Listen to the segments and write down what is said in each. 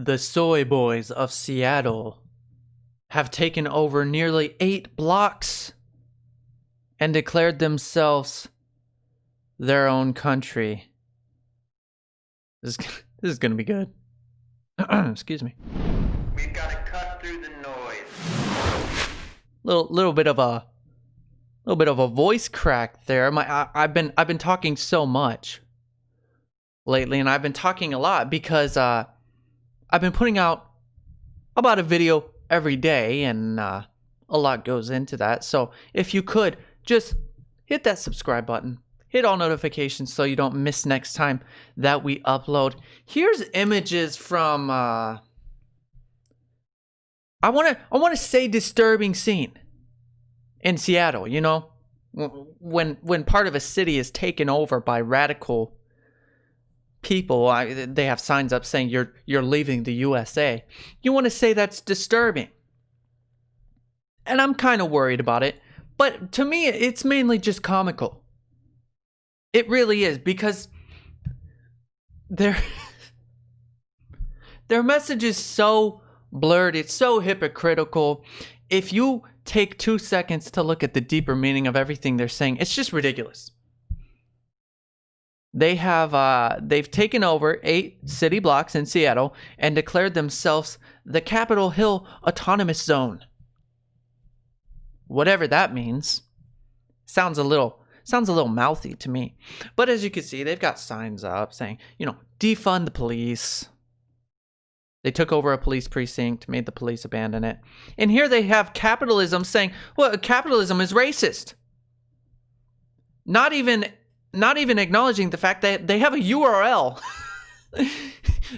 The soy boys of Seattle have taken over nearly 8 blocks and declared themselves their own country. This is going to be good. Excuse me. We've got to cut through the noise. Little bit of a voice crack there. I've been talking so much lately, and I've been talking a lot because I've been putting out about a video every day, and a lot goes into that. So if you could just hit that subscribe button, hit all notifications so you don't miss next time that we upload. Here's images from I want to say disturbing scene in Seattle, you know, when part of a city is taken over by radical people. They have signs up saying you're leaving the USA. You want to say that's disturbing. And I'm kind of worried about it, but to me it's mainly just comical. It really is, because their message is so blurred, it's so hypocritical. If you take 2 seconds to look at the deeper meaning of everything they're saying, it's just ridiculous. They've taken over 8 city blocks in Seattle and declared themselves the Capitol Hill Autonomous Zone. Whatever that means. Sounds a little mouthy to me. But as you can see, they've got signs up saying, defund the police. They took over a police precinct, made the police abandon it. And here they have capitalism saying, well, capitalism is racist. Not even acknowledging the fact that they have a URL.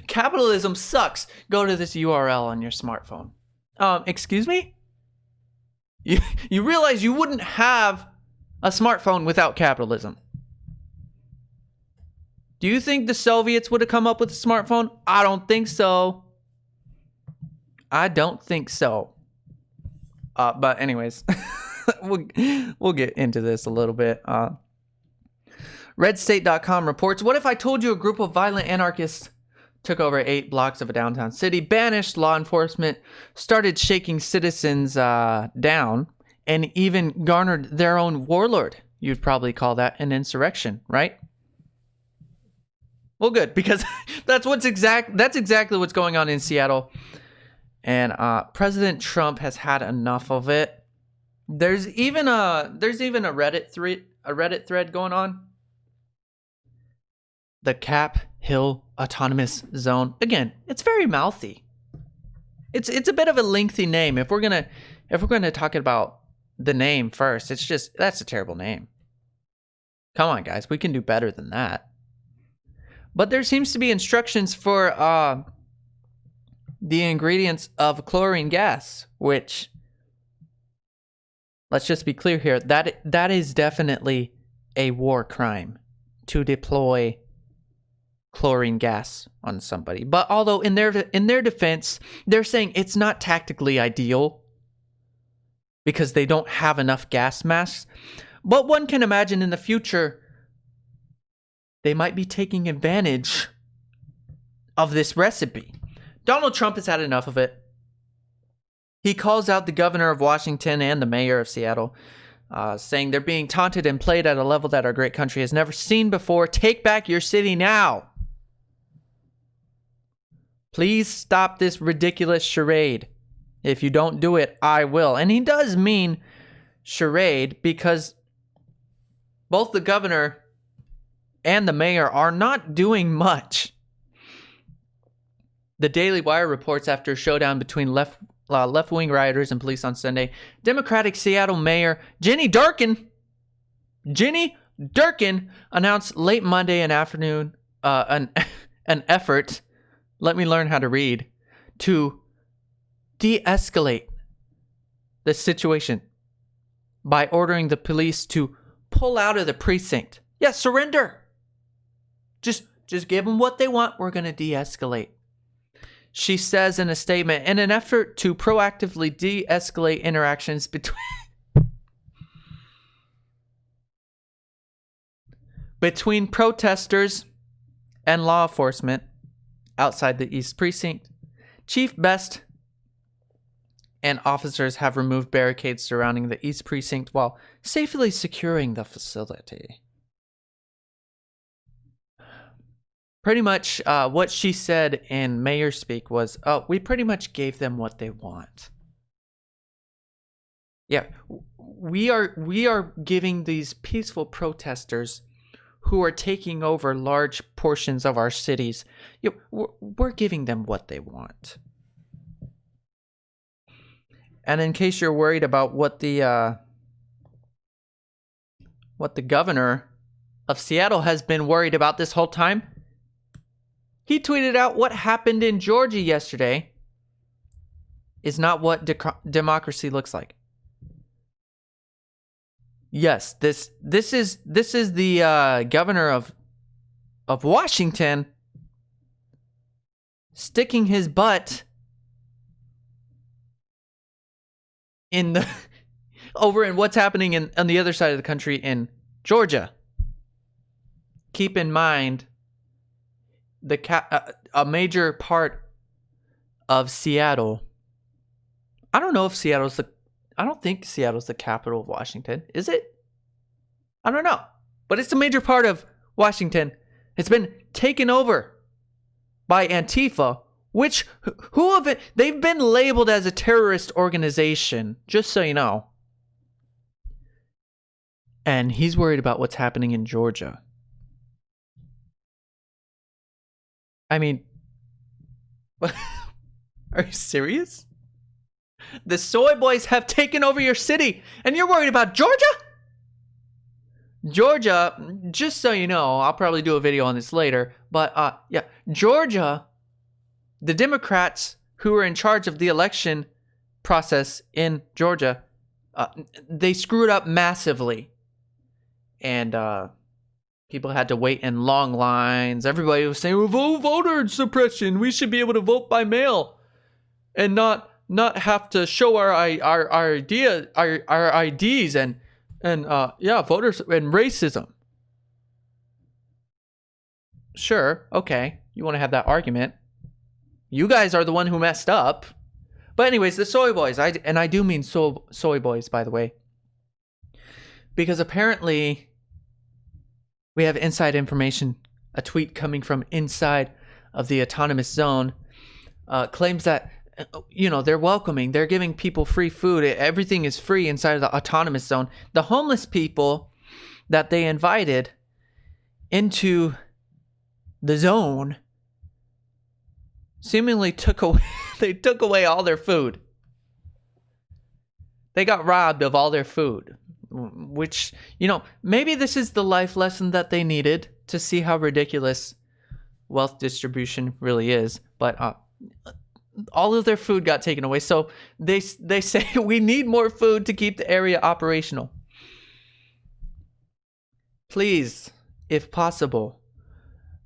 Capitalism sucks. Go to this URL on your smartphone. Excuse me? You realize you wouldn't have a smartphone without capitalism. Do you think the Soviets would have come up with a smartphone? I don't think so. But anyways, we'll get into this a little bit. RedState.com reports, what if I told you a group of violent anarchists took over 8 blocks of a downtown city, banished law enforcement, started shaking citizens down, and even garnered their own warlord? You'd probably call that an insurrection, right? Well, good, because that's exactly what's going on in Seattle. And President Trump has had enough of it. There's even a Reddit thread going on. The Cap Hill Autonomous Zone. Again, it's very mouthy. It's a bit of a lengthy name. If we're gonna talk about the name first, that's a terrible name. Come on, guys, we can do better than that. But there seems to be instructions for the ingredients of chlorine gas, which, let's just be clear here, that is definitely a war crime to deploy chlorine gas on somebody. But although in their defense, they're saying it's not tactically ideal because they don't have enough gas masks. But one can imagine in the future, they might be taking advantage of this recipe. Donald Trump has had enough of it. He calls out the governor of Washington and the mayor of Seattle, saying they're being taunted and played at a level that our great country has never seen before. Take back your city now. Please stop this ridiculous charade. If you don't do it, I will. And he does mean charade, because both the governor and the mayor are not doing much. The Daily Wire reports, after a showdown between left-wing rioters and police on Sunday, Democratic Seattle Mayor Jenny Durkin announced late Monday afternoon an effort, let me learn how to read, to de-escalate the situation by ordering the police to pull out of the precinct. Yeah, surrender. Just give them what they want. We're going to de-escalate. She says in a statement, in an effort to proactively de-escalate interactions between protesters and law enforcement outside the East Precinct, Chief Best and officers have removed barricades surrounding the East Precinct while safely securing the facility. Pretty much what she said in mayor speak was, oh, we pretty much gave them what they want. Yeah, we are giving these peaceful protesters who are taking over large portions of our cities, we're giving them what they want. And in case you're worried about what the governor of Seattle has been worried about this whole time, he tweeted out what happened in Georgia yesterday is not what democracy looks like. Yes, this is the governor of Washington sticking his butt in the over in what's happening on the other side of the country in Georgia. Keep in mind a major part of Seattle. I don't think Seattle's the capital of Washington. Is it? I don't know. But it's a major part of Washington. It's been taken over by Antifa, which they've been labeled as a terrorist organization, just so you know. And he's worried about what's happening in Georgia. I mean, are you serious? The soy boys have taken over your city, and you're worried about Georgia? Georgia, just so you know, I'll probably do a video on this later, but yeah, Georgia, the Democrats who are in charge of the election process in Georgia, they screwed up massively. And people had to wait in long lines. Everybody was saying, well, voter suppression. We should be able to vote by mail and not have to show our IDs and voters and racism. Sure, okay, you want to have that argument. You guys are the one who messed up. But anyways, the soy boys, I do mean soy boys, by the way, because apparently we have inside information. A tweet coming from inside of the autonomous zone claims that they're welcoming. They're giving people free food. Everything is free inside of the autonomous zone. The homeless people that they invited into the zone seemingly took away all their food. They got robbed of all their food, which, maybe this is the life lesson that they needed to see how ridiculous wealth distribution really is. But all of their food got taken away. So they say we need more food to keep the area operational. Please, if possible,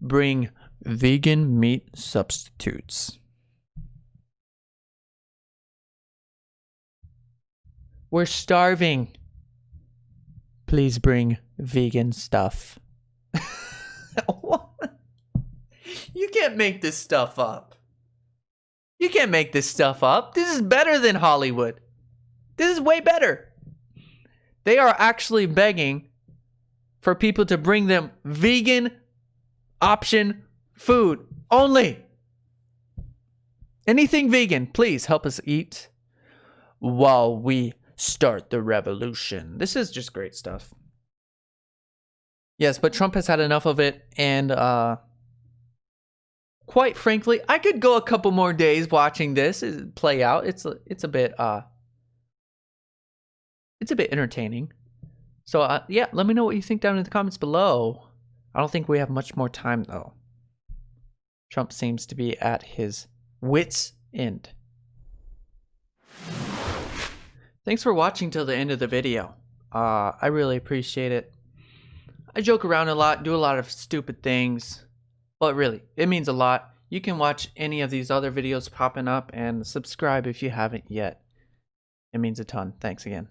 bring vegan meat substitutes. We're starving. Please bring vegan stuff. You can't make this stuff up. You can't make this stuff up. This is better than Hollywood. This is way better. They are actually begging for people to bring them vegan option food only. Anything vegan, please help us eat while we start the revolution. This is just great stuff. Yes, but Trump has had enough of it, and quite frankly, I could go a couple more days watching this play out. It's a bit entertaining. So yeah, let me know what you think down in the comments below. I don't think we have much more time though. Trump seems to be at his wits' end. Thanks for watching till the end of the video. I really appreciate it. I joke around a lot, do a lot of stupid things, but really, it means a lot. You can watch any of these other videos popping up and subscribe if you haven't yet. It means a ton. Thanks again.